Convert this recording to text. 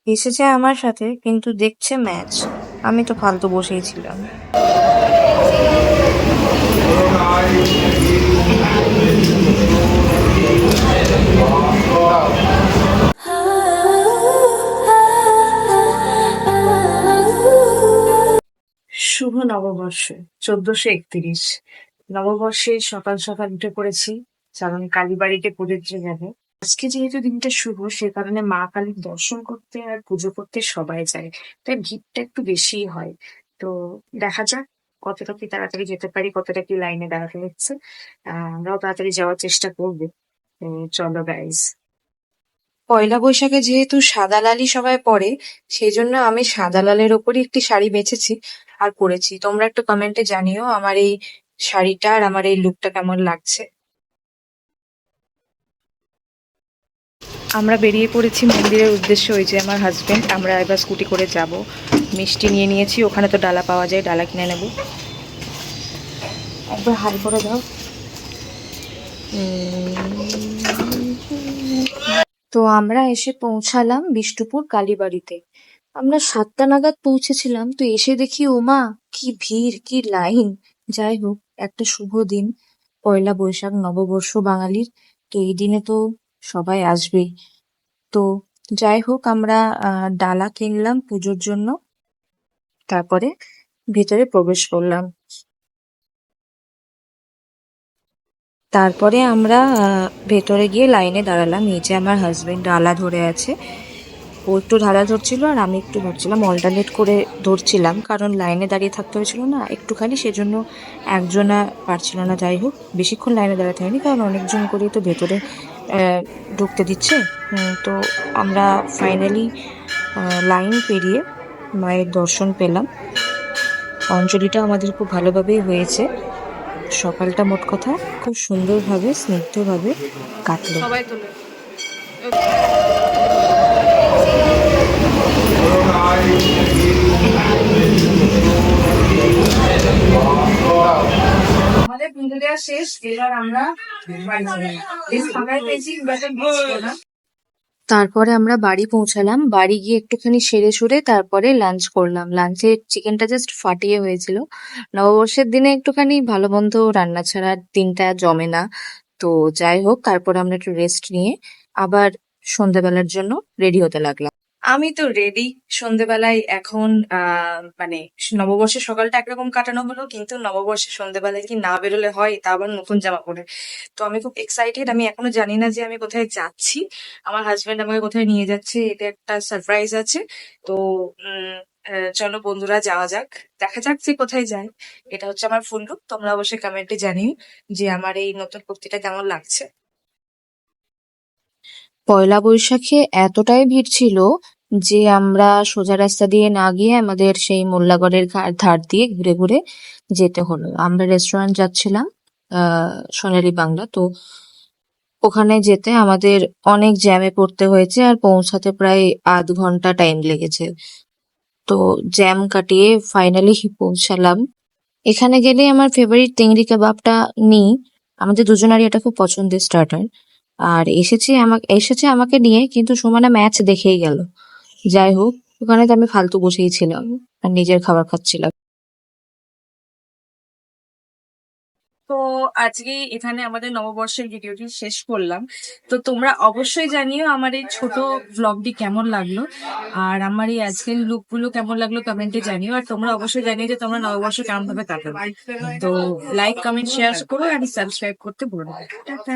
এসেছে আমার সাথে, কিন্তু দেখছে ম্যাচ। আমি তো ফালতু বসেই ছিলাম। শুভ নববর্ষ 1431। নববর্ষে সকাল সকাল উঠে পড়েছি, কারণ কালীবাড়িতে পুজো দিতে যাবে। আজকে যেহেতু দিনটা শুভ, সে কারণে মা কালীর দর্শন করতে আর পুজো করতে সবাই যায়, তাই ভিড়টা একটু বেশিই হয়। তো দেখা যাক কতটা কি তাড়াতাড়ি যেতে পারি, কতটা কি লাইনে দাঁড়াতে হচ্ছে। আমরাও তাড়াতাড়ি যাওয়ার চেষ্টা করবো। তো চলো গাইজ। পয়লা বৈশাখে যেহেতু সাদা লালই সবাই পরে, সেই জন্য আমি সাদা লালের ওপরই একটি শাড়ি বেছেছি আর পরেছি। তোমরা একটু কমেন্টে জানিও আমার এই শাড়িটা আর আমার এই লুকটা কেমন লাগছে। আমরা বেরিয়ে পড়েছি মন্দিরের উদ্দেশ্যে। ওই যে আমার হাজবেন্ড, আমরা এবার স্কুটি করে যাব। মিষ্টি নিয়ে নিয়েছি, ওখানে তো ডালা পাওয়া যায়, ডালা কিনে নেব। একবার হাই করে দাও। তো আমরা এসে পৌঁছালাম বিষ্ণুপুর কালীবাড়িতে। আমরা 7টা নাগাদ পৌঁছেছিলাম, তো এসে দেখি ওমা কি ভিড়, কি লাইন। যাই হোক, একটা শুভ দিন, পয়লা বৈশাখ, নববর্ষ বাঙালির। তো এই দিনে তো সবাই আসবেই। তো যাই হোক, আমরা ডালা কিনলাম পুজোর জন্য, তারপরে ভেতরে প্রবেশ করলাম। তারপরে আমরা ভেতরে গিয়ে লাইনে দাঁড়ালাম। এই যে আমার হাজবেন্ড ডালা ধরে আছে, ও একটু ঢালা ধরছিল আর আমি একটু ধরছিলাম, অল্টারনেট করে ধরছিলাম, কারণ লাইনে দাঁড়িয়ে থাকতে হয়েছিল না একটুখানি, সেজন্য একজনা পারছিল না। যাই হোক, বেশিক্ষণ লাইনে দাঁড়াতে হয়নি, কারণ অনেকজন করেই তো ভেতরে ঢুকতে দিচ্ছে। তো আমরা ফাইনালি লাইন পেরিয়ে মায়ের দর্শন পেলাম। অঞ্জলিটা আমাদের খুব ভালোভাবেই হয়েছে। সকালটা মোট কথা খুব সুন্দরভাবে, স্নিগ্ধভাবে কাটলো। সবাই তোলে। আমাদের পুজো দেওয়া শেষ, এবার আমরা তারপরে আমরা বাড়ি পৌঁছালাম। বাড়ি গিয়ে একটুখানি সেরে সুরে তারপরে লাঞ্চ করলাম। লাঞ্চে চিকেনটা জাস্ট ফাটিয়ে হয়েছিল। নববর্ষের দিনে একটুখানি ভালো মন্দ রান্না ছাড়া দিনটা জমে না। তো যাই হোক, তারপরে আমরা একটু রেস্ট নিয়ে আবার সন্ধ্যাবেলার জন্য রেডি হতে লাগলাম। আমি তো রেডি। সন্ধেবেলায় এখন মানে নববর্ষের সকালটা একরকম কাটানো হলো, কিন্তু নববর্ষের সন্ধেবেলায় কি না বেরোলে হয়, তা আবার নতুন জামা পরে। তো আমি খুব এক্সাইটেড। আমি এখনো জানি না যে আমি কোথায় যাচ্ছি, আমার হাজবেন্ড আমাকে কোথায় নিয়ে যাচ্ছে, এটা একটা সারপ্রাইজ আছে। তো উম চলো বন্ধুরা, যাওয়া যাক, দেখা যাক যে কোথায় যায়। এটা হচ্ছে আমার ফুল লুক। তোমরা অবশ্যই কমেন্টে জানিও যে আমার এই নতুন কুর্তিটা কেমন লাগছে। পয়লা বৈশাখে এতটাই ভিড় ছিল যে আমরা সোজা রাস্তা দিয়ে না গিয়ে আমাদের সেই মোল্লাগড়ের ধার দিয়ে ঘুরে ঘুরে যেতে হলো। আমরা রেস্টুরেন্ট যাচ্ছিলাম, সোনালী বাংলা। তো ওখানে যেতে আমাদের অনেক জ্যামে পড়তে হয়েছে, আর পৌঁছাতে প্রায় আধ ঘন্টা টাইম লেগেছে। তো জ্যাম কাটিয়ে ফাইনালি পৌঁছালাম। এখানে গেলে আমার ফেভারিট চিংড়ি কাবাবটা নিই। আমাদের দুজনারই এটা খুব পছন্দের স্টার্টার। আর এসেছে আমাকে নিয়ে, কিন্তু সুমনা ম্যাচ দেখেই গেল। যাই হোক, ওখানে তো আমি ফালতু বসেই ছিলাম আর নিজের খাবার খাচ্ছিলাম। তো আজকে এখানে আমাদের নববর্ষের ভিডিওটি শেষ করলাম। তো তোমরা অবশ্যই জানিও আমার এই ছোট ব্লগটি কেমন লাগলো, আর আমার এই আজকের লুকগুলো কেমন লাগলো কমেন্টে জানিও। আর তোমরা অবশ্যই জানিও যে তোমরা নববর্ষ কেমন ভাবে কাটাবে। তো লাইক, কমেন্ট, শেয়ার করো আর সাবস্ক্রাইব করতে ভুলো না। টাটা।